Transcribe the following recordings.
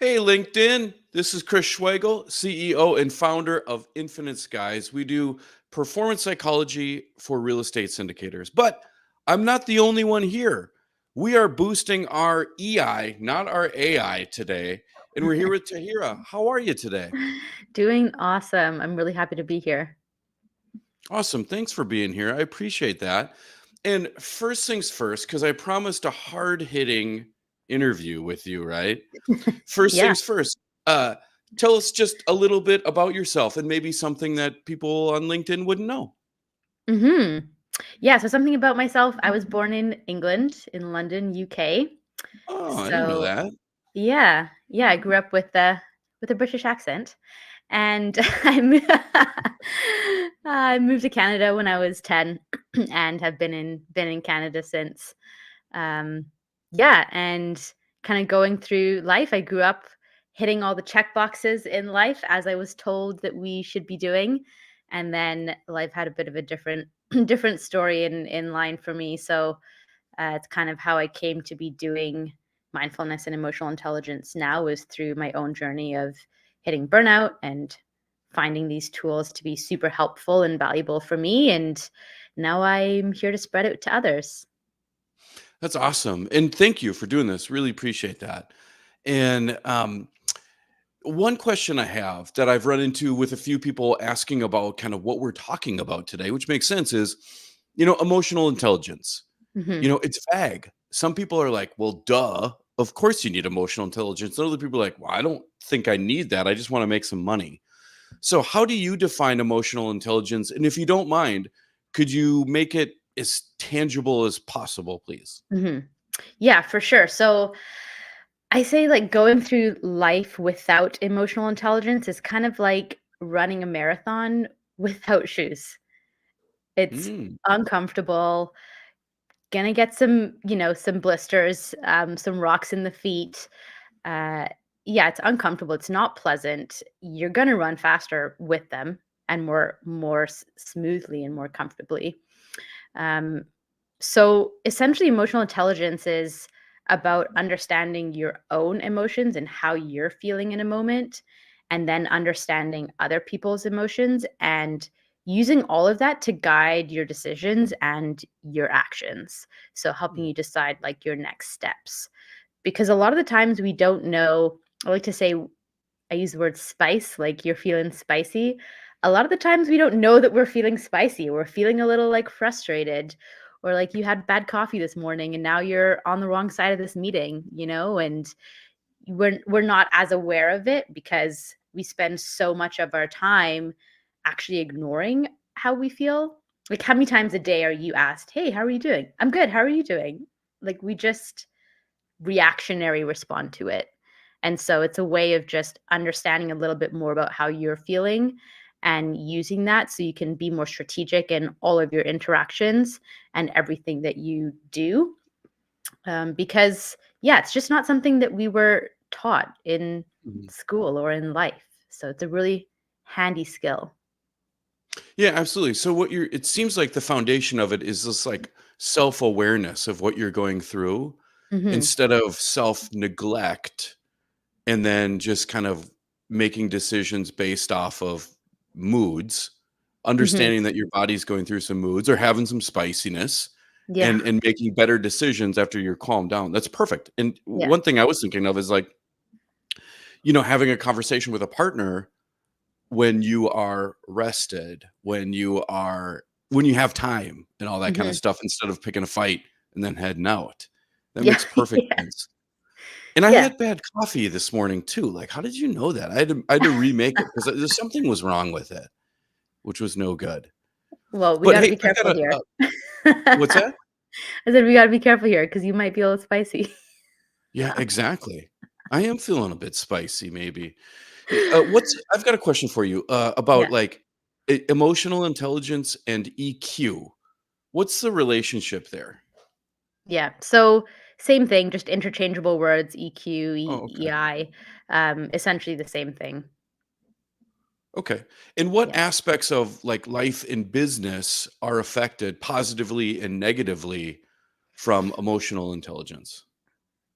Hey, LinkedIn. This is Chris Schwegel, CEO and founder of Infinite Skies. We do performance psychology for real estate syndicators. But I'm not the only one here. We are boosting our EI, not our AI today. And we're here with Tahira. How are you today? Doing awesome. I'm really happy to be here. Awesome. Thanks for being here. I appreciate that. And first things first, because I promised a hard hitting interview with you, right? First Yeah. things first, uh, tell us just a little bit about yourself and maybe something that people on LinkedIn wouldn't know. hmm Yeah. So something about myself. I was born in England, in London, UK. Oh, I didn't know So that. yeah. I grew up with a British accent, and I moved to Canada when I was 10, and have been in Canada since. Um, yeah, and kind of going through life. I grew up hitting all the check boxes in life as I was told that we should be doing, and then life had a bit of a different different story in line for me. So it's kind of how I came to be doing mindfulness and emotional intelligence now is through my own journey of hitting burnout and finding these tools to be super helpful and valuable for me. And now I'm here to spread it to others. That's awesome. And thank you for doing this. Really appreciate that. And one question I have that I've run into with a few people asking about kind of what we're talking about today, which makes sense, is, emotional intelligence. hmm It's vague. Some people are like, well, duh, of course you need emotional intelligence. And other people are like, well, I don't think I need that. I just want to make some money. So, how do you define emotional intelligence? And if you don't mind, could you make it as tangible as possible, please? hmm Yeah, for sure. So I say like going through life without emotional intelligence is kind of like running a marathon without shoes. It's Mm, uncomfortable, gonna get some blisters, some rocks in the feet. Uh, yeah, it's uncomfortable. It's not pleasant. You're gonna run faster with them and more smoothly and more comfortably. Um, so essentially, emotional intelligence is about understanding your own emotions and how you're feeling in a moment, and then understanding other people's emotions and using all of that to guide your decisions and your actions. So helping you decide like your next steps. Because a lot of the times we don't know, I like to say, I use the word spice, like you're feeling spicy. A lot of the times we don't know that we're feeling spicy. We're feeling a little like frustrated, or like you had bad coffee this morning and now you're on the wrong side of this meeting, and we're not as aware of it because we spend so much of our time actually ignoring how we feel. Like how many times a day are you asked, "Hey, how are you doing?" "I'm good. How are you doing?" Like we just reactionary respond to it. And so it's a way of just understanding a little bit more about how you're feeling and using that so you can be more strategic in all of your interactions and everything that you do. Because, yeah, it's just not something that we were taught in mhm. school or in life. So it's a really handy skill. Yeah, absolutely. So, it seems like the foundation of it is this like self awareness of what you're going through hmm instead of self neglect and then just kind of making decisions based off of moods, hmm understanding that your body's going through some moods or having some spiciness Yeah. and making better decisions after you're calmed down. That's perfect. And Yeah. one thing I was thinking of is like, having a conversation with a partner when you are rested, when you have time and all that kind of hmm stuff instead of picking a fight and then heading out. That Yeah. makes perfect Yeah. sense. And I Yeah. had bad coffee this morning too. Like, how did you know that? I had to remake it because there's something was wrong with it, which was no good. Well, we But got to hey, be I careful gotta. here. What's that? I said we gotta be careful here because you might be a little spicy. Yeah, exactly. I am feeling a bit spicy, maybe. What's I've got a question for you about Yeah. like emotional intelligence and EQ. What's the relationship there? Yeah. So same thing, just interchangeable words, EQ, Oh, okay. EI, essentially the same thing. Okay. And what Yeah. aspects of like life and business are affected positively and negatively from emotional intelligence?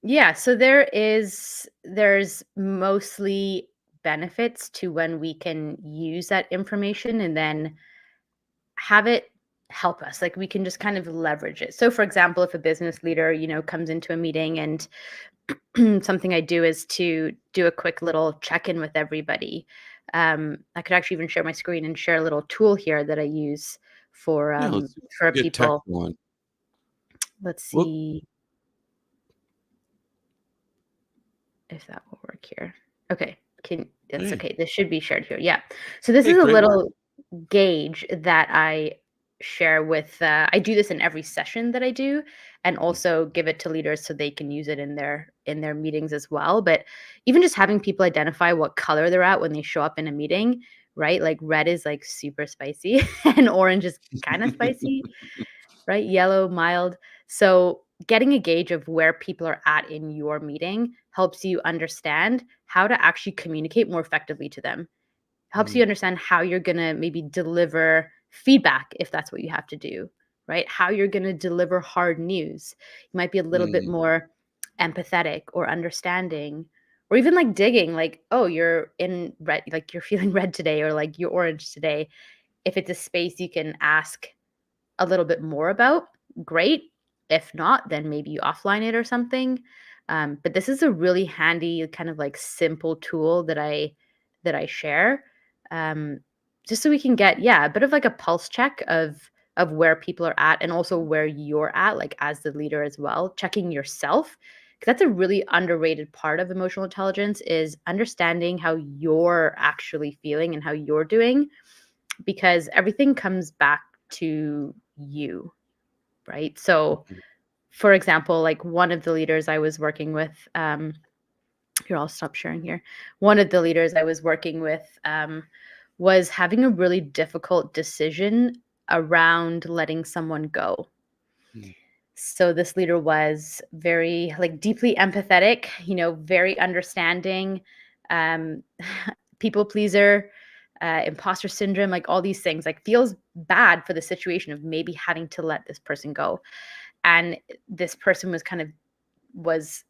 Yeah, so there's mostly benefits to when we can use that information and then have it help us. Like we can just kind of leverage it. So for example, if a business leader, comes into a meeting and something I do is to do a quick little check-in with everybody. I could actually even share my screen and share a little tool here that I use for Yeah, um, let's for get people. technical on. Let's Well, see if that will work here. Okay, that's hey, okay. This should be shared here. Yeah. So this hey, is a great work. little gauge that I share with. I do this in every session that I do, and also give it to leaders so they can use it in their meetings as well. But even just having people identify what color they're at when they show up in a meeting, right? Like red is like super spicy, and orange is kind of spicy, right? Yellow, mild. So getting a gauge of where people are at in your meeting helps you understand how to actually communicate more effectively to them. Helps you Mm, understand how you're going to maybe deliver feedback if that's what you have to do, right? How you're going to deliver hard news. You might be a little bit mm, more empathetic or understanding, or even like digging, like, oh, you're in red, like you're feeling red today, or like you're orange today. If it's a space you can ask a little bit more about, great. If not, then maybe you offline it or something. But this is a really handy kind of like simple tool that I share, um, just so we can get, yeah, a bit of like a pulse check of where people are at and also where you're at, like as the leader as well, checking yourself. Because that's a really underrated part of emotional intelligence is understanding how you're actually feeling and how you're doing, because everything comes back to you, right? So, mhm. for example, like one of the leaders I was working with, here, I'll stop sharing here. One of the leaders I was working with was having a really difficult decision around letting someone go. Mm, So this leader was very like deeply empathetic, very understanding, um, people pleaser, imposter syndrome, like all these things, like feels bad for the situation of maybe having to let this person go. And this person was kind of was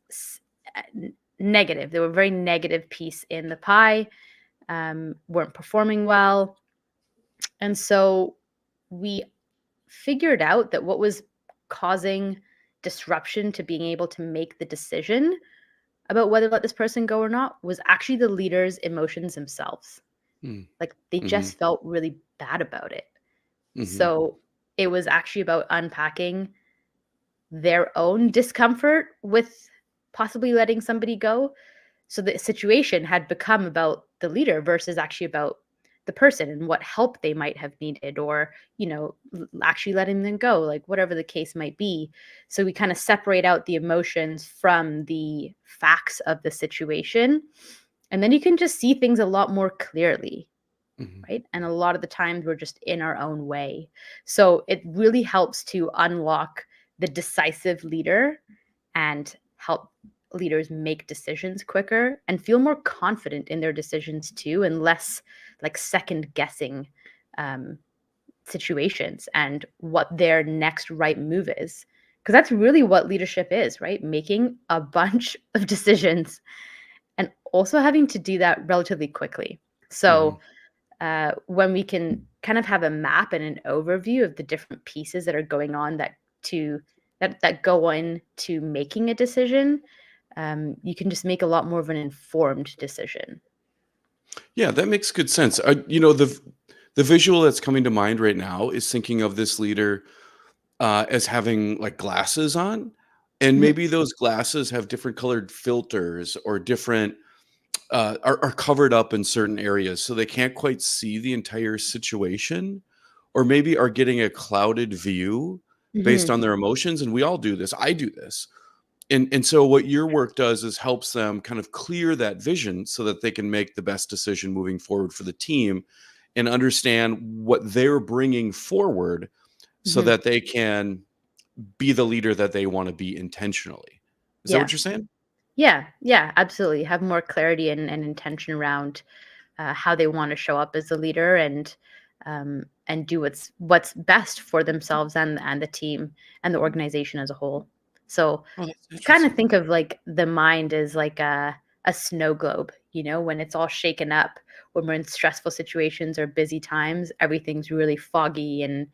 negative. They were very negative piece in the pie, weren't performing well. And so we figured out that what was causing disruption to being able to make the decision about whether to let this person go or not was actually the leader's emotions themselves. mm, Like they mhm, just felt really bad about it. mhm. So it was actually about unpacking their own discomfort with possibly letting somebody go. So the situation had become about the leader versus actually about the person and what help they might have needed, or actually letting them go, like whatever the case might be. So we kind of separate out the emotions from the facts of the situation, and then you can just see things a lot more clearly, Mhm. right? And a lot of the times we're just in our own way. So it really helps to unlock the decisive leader and help leaders make decisions quicker and feel more confident in their decisions too, and less like second guessing um, situations and what their next right move is. Because that's really what leadership is, right? Making a bunch of decisions and also having to do that relatively quickly. Mhm. So when we can kind of have a map and an overview of the different pieces that are going on that go into making a decision, you can just make a lot more of an informed decision. Yeah, that makes good sense. The visual that's coming to mind right now is thinking of this leader as having like glasses on, and Mhm. maybe those glasses have different colored filters or different are covered up in certain areas, so they can't quite see the entire situation, or maybe are getting a clouded view based Mhm. on their emotions. And we all do this. I do this. And so what your work does is helps them kind of clear that vision so that they can make the best decision moving forward for the team and understand what they're bringing forward so Mhm. that they can be the leader that they want to be intentionally. Is that Yeah. what you're saying? Yeah. Yeah. Absolutely. Have more clarity and intention around how they want to show up as a leader, and do what's best for themselves and the team and the organization as a whole. So Oh, that's kind of interesting. think of like the mind as like a snow globe, when it's all shaken up, when we're in stressful situations or busy times, everything's really foggy and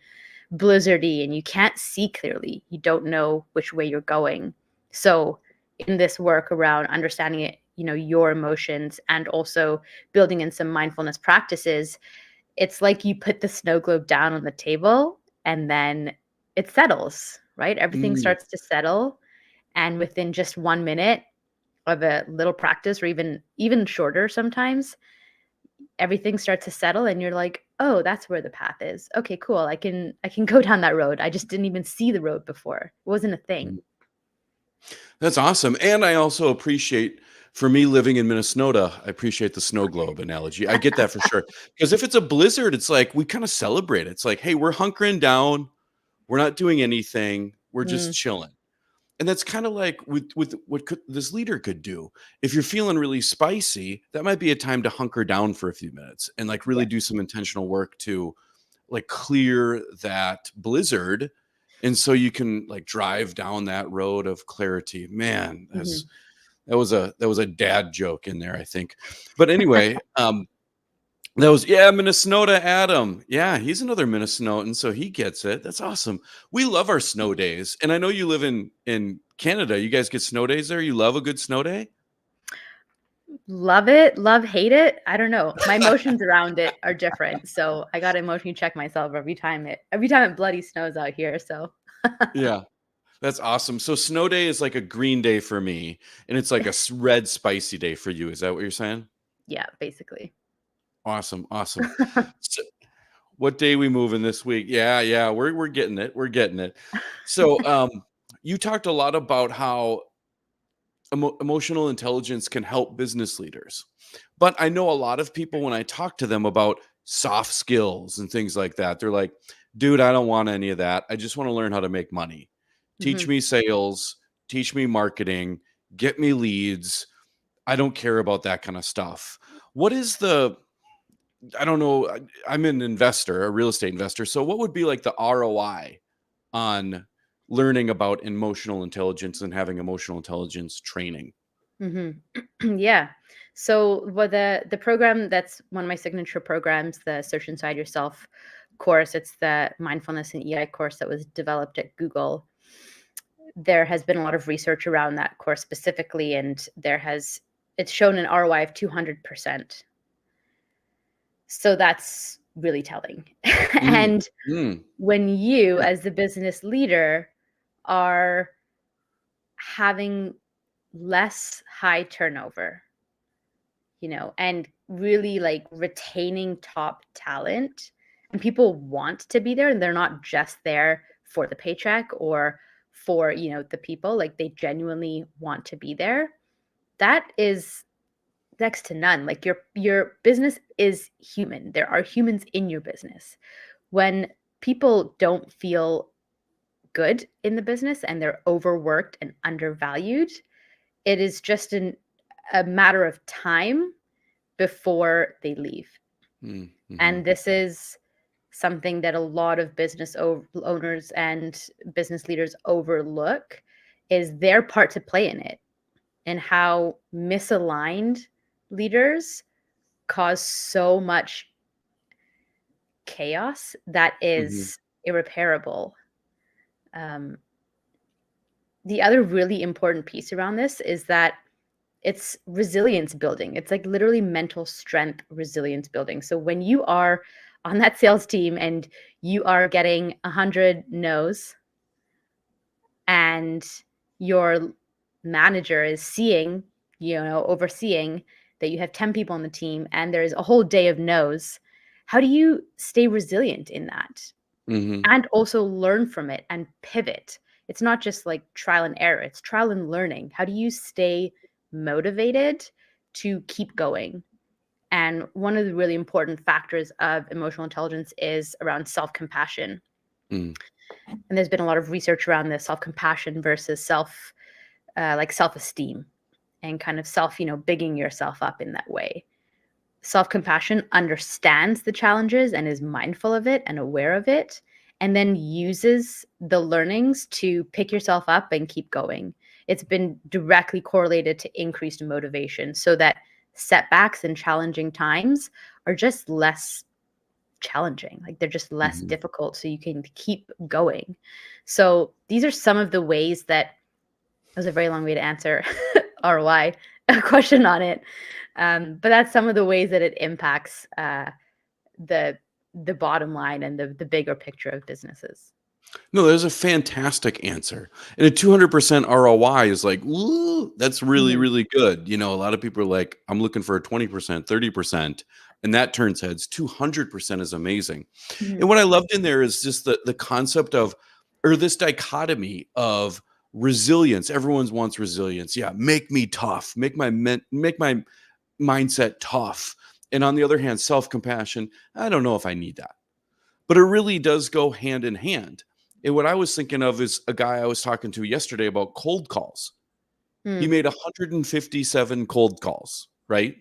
blizzardy and you can't see clearly. You don't know which way you're going. So in this work around understanding it, your emotions and also building in some mindfulness practices, it's like you put the snow globe down on the table and then it settles, right? Everything Mm. starts to settle. And within just 1 minute of a little practice, or even shorter sometimes, everything starts to settle and you're like, oh, that's where the path is. Okay, cool. I can go down that road. I just didn't even see the road before. It wasn't a thing. Mm. That's awesome. And I also appreciate, for me living in Minnesota, I appreciate the snow globe analogy. I get that for sure. Because if it's a blizzard, it's like we kind of celebrate. It's like, hey, we're hunkering down. We're not doing anything. We're just Mm, chilling. And that's kind of like with what this leader could do. If you're feeling really spicy, that might be a time to hunker down for a few minutes and like really yeah. do some intentional work to like clear that blizzard, and so you can like drive down that road of clarity. Man, Hmm. that was a dad joke in there, I think. But anyway, that was, yeah, Minnesota Adam. Yeah, he's another Minnesotan, so he gets it. That's awesome. We love our snow days. And I know you live in Canada. You guys get snow days there? You love a good snow day? Love it, love, hate it. I don't know. My emotions around it are different. So I gotta emotionally check myself every time it bloody snows out here. So Yeah. That's awesome. So snow day is like a green day for me, and it's like a red spicy day for you. Is that what you're saying? yeah, basically. Awesome, awesome. So, what day we moving this week? Yeah, yeah, we're getting it. We're getting it. So, you talked a lot about how emotional intelligence can help business leaders, but I know a lot of people when I talk to them about soft skills and things like that, they're like, "Dude, I don't want any of that. I just want to learn how to make money. Teach Hmm. me sales. Teach me marketing. Get me leads. I don't care about that kind of stuff." What is the I don't know. I'm an investor, a real estate investor. So what would be like the ROI on learning about emotional intelligence and having emotional intelligence training? Hmm. Yeah. So what the program that's one of my signature programs, the Search Inside Yourself course, it's the mindfulness and EI course that was developed at Google. There has been a lot of research around that course specifically, and it's shown an ROI of 200%. So that's really telling. Mm, And mm, when you, yeah. as the business leader, are having less high turnover, and really like retaining top talent, and people want to be there and they're not just there for the paycheck or for, the people, like they genuinely want to be there. That is next to none. Like your business is human. There are humans in your business. When people don't feel good in the business and they're overworked and undervalued, it is just a matter of time before they leave. Mm, And mhm, this is something that a lot of owners and business leaders overlook, is their part to play in it, and how misaligned leaders cause so much chaos that mhm, is irreparable. Um, the other really important piece around this is that it's resilience building. It's like literally mental strength resilience building. So when you are on that sales team and you are getting 100 no's, and your manager is overseeing that you have 10 people on the team and there's a whole day of no's, how do you stay resilient in that mhm, and also learn from it and pivot? It's not just like trial and error, it's trial and learning. How do you stay motivated to keep going? And one of the really important factors of emotional intelligence is around self-compassion. mm, And there's been a lot of research around this self-compassion versus self-esteem, and kind of bigging yourself up in that way. Self-compassion understands the challenges and is mindful of it and aware of it, and then uses the learnings to pick yourself up and keep going. It's been directly correlated to increased motivation so that setbacks and challenging times are just less challenging. Like they're just less Mhm. difficult so you can keep going. So these are some of the ways that was a very long way to answer ROI a question on it. But that's some of the ways that it impacts the the bottom line and the bigger picture of businesses. No, there's a fantastic answer. And a 200% ROI is like, "Woo, that's really, Mhm, really good." A lot of people are like, "I'm looking for a 20%, 30%," and that turns heads. 200% is amazing. mhm, And what I loved in there is just the concept of, or this dichotomy of resilience. Everyone wants resilience. Yeah, make me tough. Make my mindset tough. And on the other hand, self-compassion, I don't know if I need that. But it really does go hand in hand. And what I was thinking of is a guy I was talking to yesterday about cold calls. He mm, made 157 cold calls, right?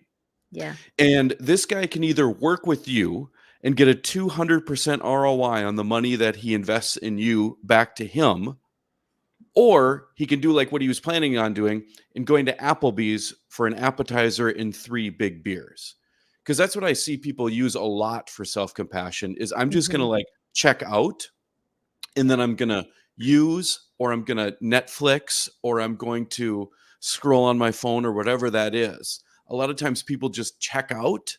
yeah. And this guy can either work with you and get a 200% ROI on the money that he invests in you back to him, or he can do like what he was planning on doing and going to Applebee's for an appetizer and 3 big beers. Because that's what I see people use a lot for self-compassion is I'm just gonna Mhm, like check out and then I'm gonna use or I'm gonna Netflix or I'm going to scroll on my phone or whatever that is. A lot of times people just check out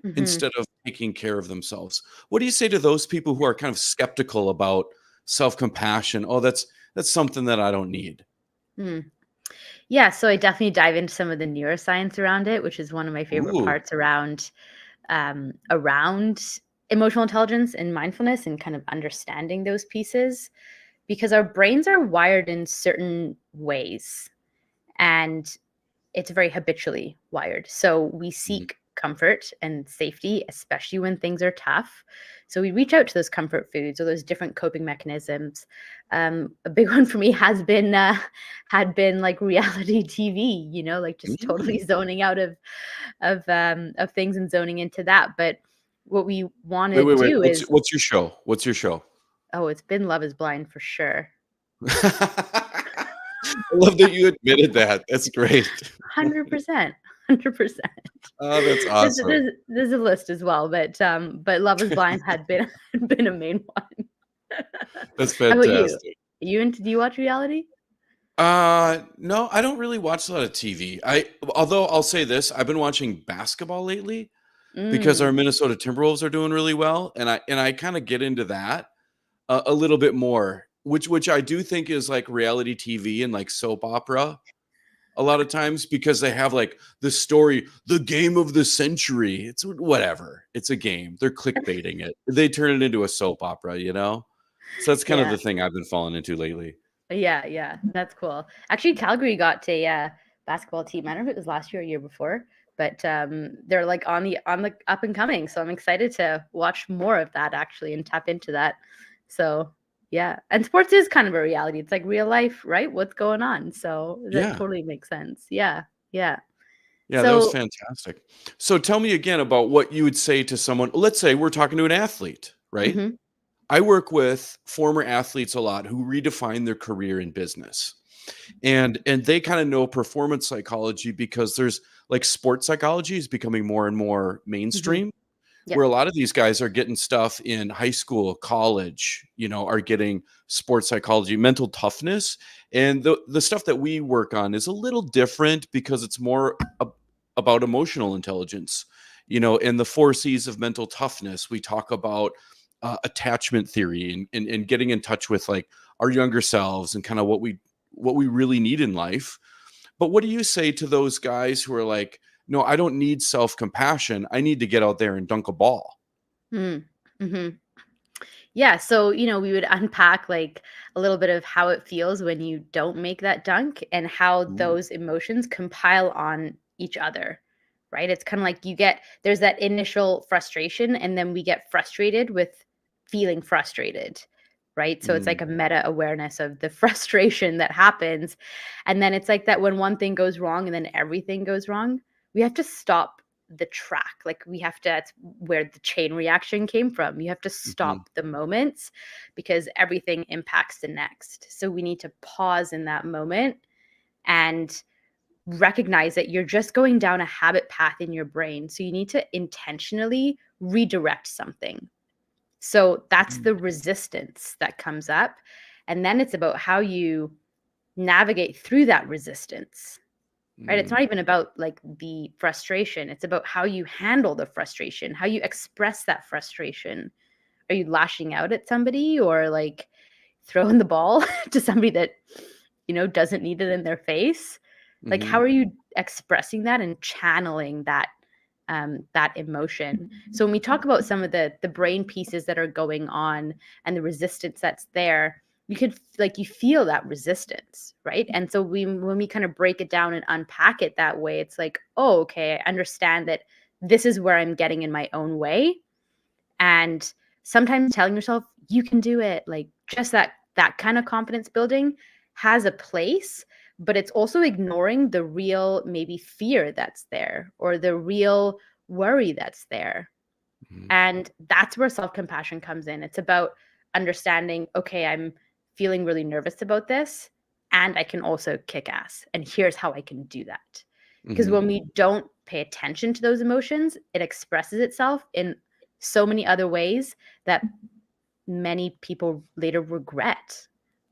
mhm, instead of taking care of themselves. What do you say to those people who are kind of skeptical about self-compassion? Oh, that's something that I don't need. mm. Yeah, so I definitely dive into some of the neuroscience around it, which is one of my favorite Ooh. parts around emotional intelligence and mindfulness and kind of understanding those pieces because our brains are wired in certain ways and it's very habitually wired. So we Mhm. seek comfort and safety, especially when things are tough. So we reach out to those comfort foods or those different coping mechanisms. A big one for me has been had been like reality TV. Like just Mm. totally zoning out of things and zoning into that. But what we want Wait, to wait, wait. do What's is, what's your show? What's your show? oh, it's been Love Is Blind for sure. I love that you admitted that. That's great. 100%. 100%. Oh, that's There's awesome. there's there's a list as well, but Love Is Blind had been had been a main one. That's How about you? fantastic. Do you watch reality? No, I don't really watch a lot of TV. Although I'll say this, I've been watching basketball lately because our Mm, Minnesota Timberwolves are doing really well, and I kinda get into that a little bit more, which I do think is like reality TV and like soap opera a lot of times because they have like the story, the game of the century. It's whatever. It's a game. They're clickbaiting it. They turn it into a soap opera? So that's kind of yeah. the thing I've been falling into lately. Yeah, yeah, that's cool. Actually, Calgary got a, basketball team. I don't know if it was last year or year before, but, they're, like, on the up and coming, so I'm excited to watch more of that actually and tap into that. So, yeah, and sports is kind of a reality. It's like real life, right? What's going on? So that Yeah. totally makes sense. Yeah, yeah. Yeah, that was So fantastic. So tell me again about what you would say to someone. Let's say we're talking to an athlete, right? mhm, I work with former athletes a lot who redefine their career in business. And they kind of know performance psychology because there's like sports psychology is becoming more and more mhm, mainstream yep, where a lot of these guys are getting stuff in high school, college, are getting sports psychology, mental toughness. And the stuff that we work on is a little different because it's more about emotional intelligence, and the 4 C's of mental toughness. We talk about attachment theory and getting in touch with like our younger selves and kind of what we really need in life. But what do you say to those guys who are like, no, I don't need self compassion. I need to get out there and dunk a ball. mm, mhm. Yeah, so, we would unpack, like, a little bit of how it feels when you don't make that dunk and how Ooh. those emotions compile on each other, right? It's kinda like there's that initial frustration, and then we get frustrated with feeling frustrated, right? So it's Mm, like a meta awareness of the frustration that happens, and then it's like that when one thing goes wrong and then everything goes wrong, we have to stop the track. Like we have to, that's where the chain reaction came from. You have to Hmm. stop the moments because everything impacts the next. So we need to pause in that moment and recognize that you're just going down a habit path in your brain. So you need to intentionally redirect something. So that's the resistance that comes up. And then it's about how you navigate through that resistance, right? It's Mm. not even about like the frustration. It's about how you handle the frustration, how you express that frustration. Are you lashing out at somebody or like throwing the ball to somebody that, doesn't need it in their face? Like, how Hmm. are you expressing that and channeling that emotion? So when we talk about some of the brain pieces that are going on and the resistance that's there, you could like you feel that resistance, right? And so when we kind of break it down and unpack it that way, it's like, oh, okay, I understand that this is where I'm getting in my own way. And sometimes telling yourself you can do it, like just that kind of confidence building has a place, but it's also ignoring the real maybe fear that's there or the real worry that's there. Hmm. And that's where self-compassion comes in. It's about understanding, okay, I'm feeling really nervous about this and I can also kick ass. And here's how I can do that. Because Hmm. when we don't pay attention to those emotions, it expresses itself in so many other ways that many people later regret.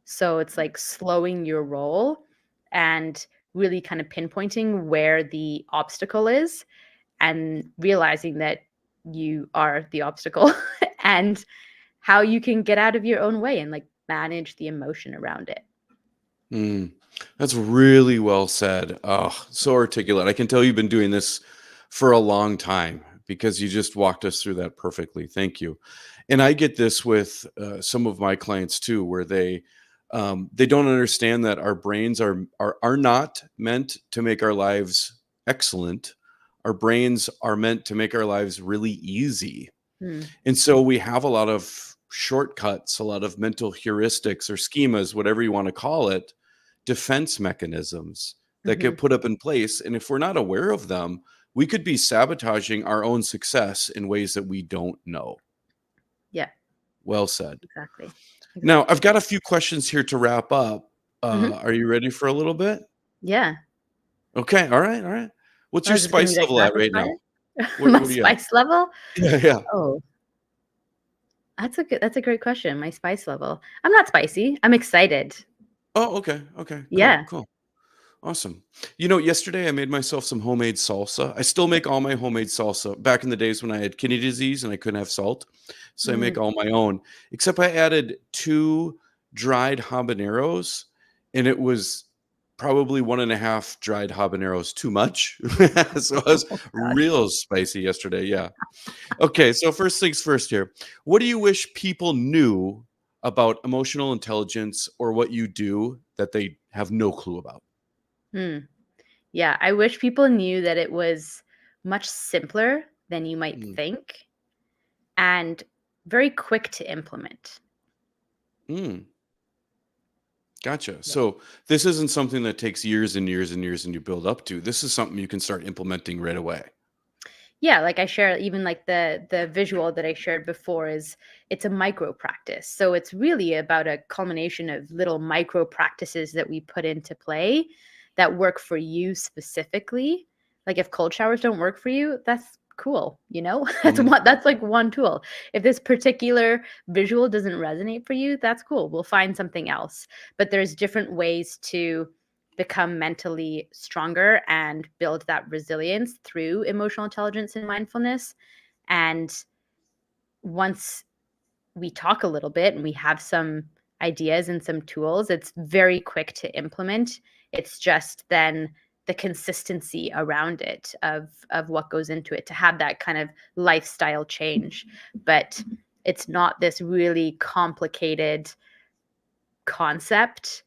So it's like slowing your roll and really kind of pinpointing where the obstacle is and realizing that you are the obstacle and how you can get out of your own way and like manage the emotion around it. Mm. That's really well said. Oh, so articulate. I can tell you've been doing this for a long time because you just walked us through that perfectly. Thank you. And I get this with some of my clients too, where they don't understand that our brains are not meant to make our lives excellent. Our brains are meant to make our lives really easy. Hmm. And so we have a lot of shortcuts, a lot of mental heuristics or schemas, whatever you want to call it, defense mechanisms that Hmm. get put up in place. And if we're not aware of them, we could be sabotaging our own success in ways that we don't know. Yeah, Well said. exactly. Now, I've Exactly. got a few questions here to wrap up. Hmm. Are you ready for a little bit? Yeah. Okay. All right. All right. What's Oh, your is this going to spice be like level at rapid right now? fire? What, My what do you have? spice level? Yeah. Yeah. Oh, that's a great question. My spice level. I'm not spicy. I'm excited. Oh, okay. Okay. Cool. Yeah. Cool. Awesome. Yesterday I made myself some homemade salsa. I still make all my homemade salsa. Back in the days when I had kidney disease and I couldn't have salt, so I make Mm. all my own. Except I added 2 dried habaneros, and it was probably 1.5 dried habaneros too much. So I was Oh gosh. real spicy yesterday, yeah. Okay, so first things first here. What do you wish people knew about emotional intelligence or what you do that they have no clue about? Hmm. Yeah, I wish people knew that it was much simpler than you might Mm. think and very quick to implement. Mm. Gotcha. Yeah. So this isn't something that takes years and years and years and you build up to. This is something you can start implementing right away. Yeah, like I share even like the visual that I shared before is it's a micro practice. So it's really about a culmination of little micro practices that we put into play that work for you specifically. Like if cold showers don't work for you, that's cool, you know? Mhm. That's like one tool. If this particular visual doesn't resonate for you, that's cool. We'll find something else. But there's different ways to become mentally stronger and build that resilience through emotional intelligence and mindfulness. And once we talk a little bit and we have some ideas and some tools, it's very quick to implement. It's just then the consistency around it of what goes into it to have that kind of lifestyle change. But it's not this really complicated concept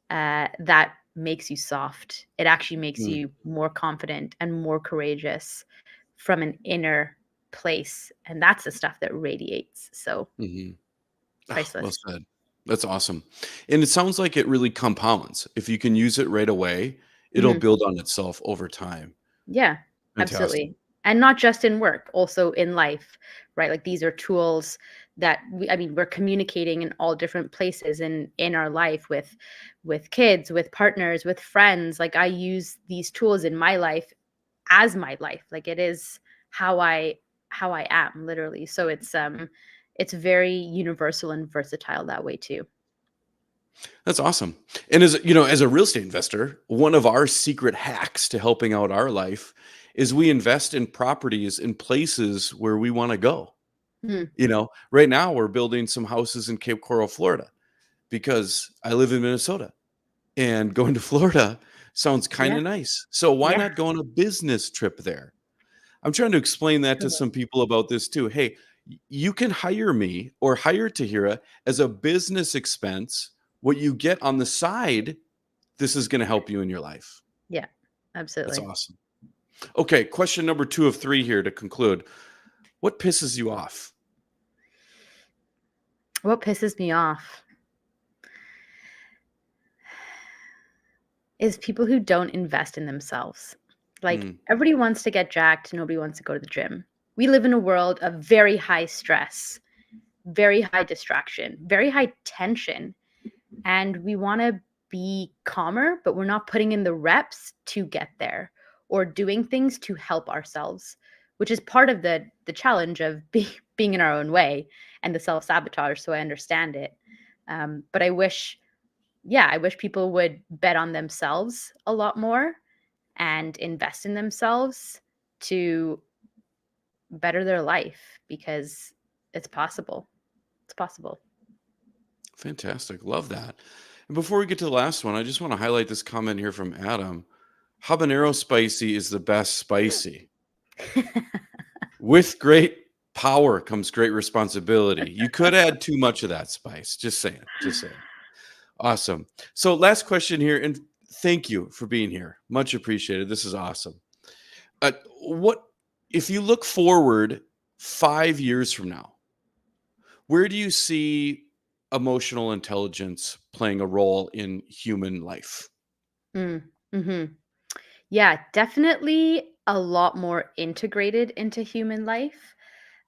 that makes you soft. It actually makes Mm. you more confident and more courageous from an inner place. And that's the stuff that radiates. So Mhm. Ah, well priceless. said. That's awesome. And it sounds like it really compounds. If you can use it right away, it'll Mhm. build on itself over time. Yeah, Fantastic. absolutely. And not just in work, also in life, right? Like these are tools that we're communicating in all different places in our life with kids, with partners, with friends. Like I use these tools in my life as my life. Like it is how I am literally. So it's very universal and versatile that way too. That's awesome. And as you know, as a real estate investor, one of our secret hacks to helping out our life is we invest in properties in places where we want to go. Mm, You know, right now we're building some houses in Cape Coral, Florida, because I live in Minnesota and going to Florida sounds kind yeah. of nice. So why Yeah. not go on a business trip there? I'm trying to explain that to Totally. some people about this too. Hey, you can hire me or hire Tahira as a business expense. What you get on the side, this is going to help you in your life. Yeah. That's Absolutely. awesome. Okay, question number 2 of 3 here to conclude. What pisses you off? What pisses me off is people who don't invest in themselves. Like Mm, everybody wants to get jacked, nobody wants to go to the gym. We live in a world of very high stress, very high distraction, very high tension, and we want to be calmer, but we're not putting in the reps to get there or doing things to help ourselves, which is part of the challenge of being in our own way and the self-sabotage. So I understand it. But I wish people would bet on themselves a lot more and invest in themselves to better their life because it's possible. It's possible. fantastic. Love that. And before we get to the last one, I just want to highlight this comment here from Adam. Habanero spicy is the best spicy. With great power comes great responsibility. You could add too much of that spice. Just saying. Just saying. Awesome. So, last question here, and thank you for being here. Much appreciated. This is awesome. What if you look forward 5 years from now? Where do you see emotional intelligence playing a role in human life? Mm, mhm. Yeah, definitely a lot more integrated into human life.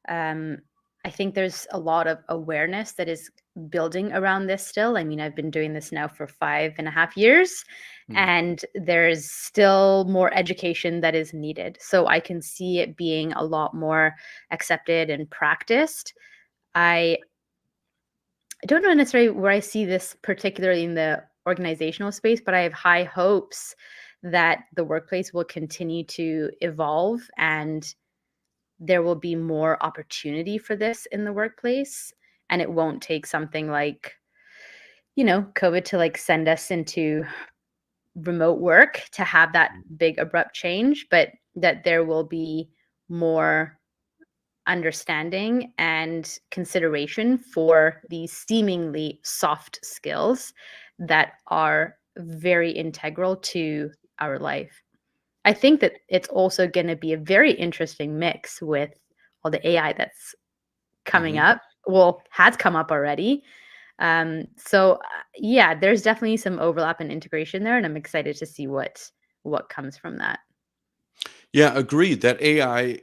Um, I think there's a lot of awareness that is building around this still. I mean, I've been doing this now for 5.5 years, Hmm. and there's still more education that is needed. So I can see it being a lot more accepted and practiced. I don't know necessarily where I see this particularly in the organizational space, but I have high hopes that the workplace will continue to evolve and there will be more opportunity for this in the workplace. And it won't take something like, COVID to like send us into remote work to have that big abrupt change, but that there will be more understanding and consideration for these seemingly soft skills that are very integral to our life. I think that it's also going to be a very interesting mix with all the AI that's coming Hmm. up. Well, has come up already. Yeah, there's definitely some overlap and integration there, and I'm excited to see what comes from that. Yeah, agreed. That AI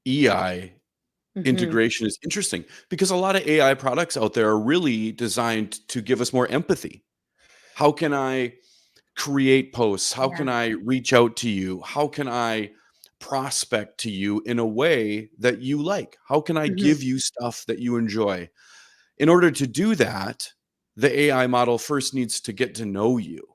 EI Hmm. integration is interesting because a lot of AI products out there are really designed to give us more empathy. How can I create posts? How Yeah. can I reach out to you? How can I prospect to you in a way that you like? How can I Hmm. give you stuff that you enjoy? In order to do that, the AI model first needs to get to know you.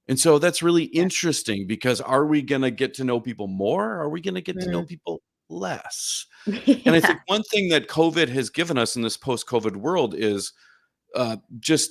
And so that's really Yeah. interesting because are we going to get to know people more? Or are we going to get to know Mm. people less? And I think Yeah. one thing that COVID has given us in this post COVID world is just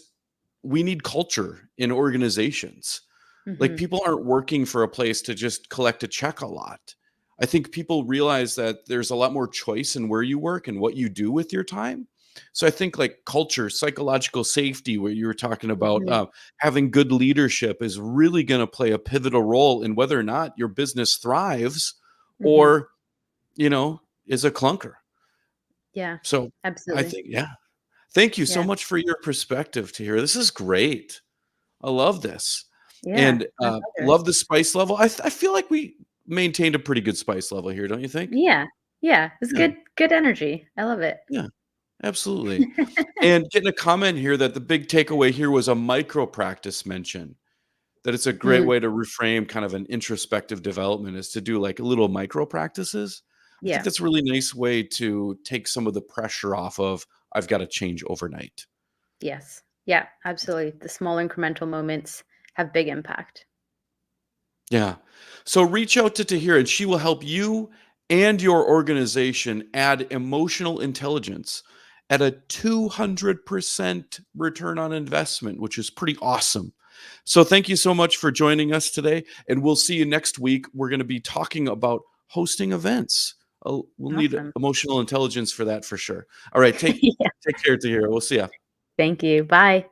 we need culture in organizations. Like Hmm. people aren't working for a place to just collect a check a lot. I think people realize that there's a lot more choice in where you work and what you do with your time. So I think like culture, psychological safety, where you were talking about Hmm. having good leadership is really going to play a pivotal role in whether or not your business thrives Hmm. or, is a clunker. Yeah, So I absolutely. think, yeah. Thank you so Yeah. much for your perspective to hear. This is great. I love this. Yeah. And My pleasure. love the spice level. I feel like we maintained a pretty good spice level here, don't you think? Yeah. Yeah. It's Yeah, good energy. I love it. yeah, absolutely. And getting a comment here that the big takeaway here was a micro practice mention. That it's a great Mm, way to reframe kind of an introspective development is to do like little micro practices. I think yeah. that's a really nice way to take some of the pressure off of I've got to change overnight. Yes. Yeah, absolutely. The small incremental moments have big impact. Yeah. So reach out to Tahira and she will help you and your organization add emotional intelligence at a 200% return on investment, which is pretty awesome. So thank you so much for joining us today. And we'll see you next week. We're going to be talking about hosting events. We'll need Awesome. emotional intelligence for that for sure. All right. Take, Yeah. take care, Tahira. We'll see ya. Thank you. Bye.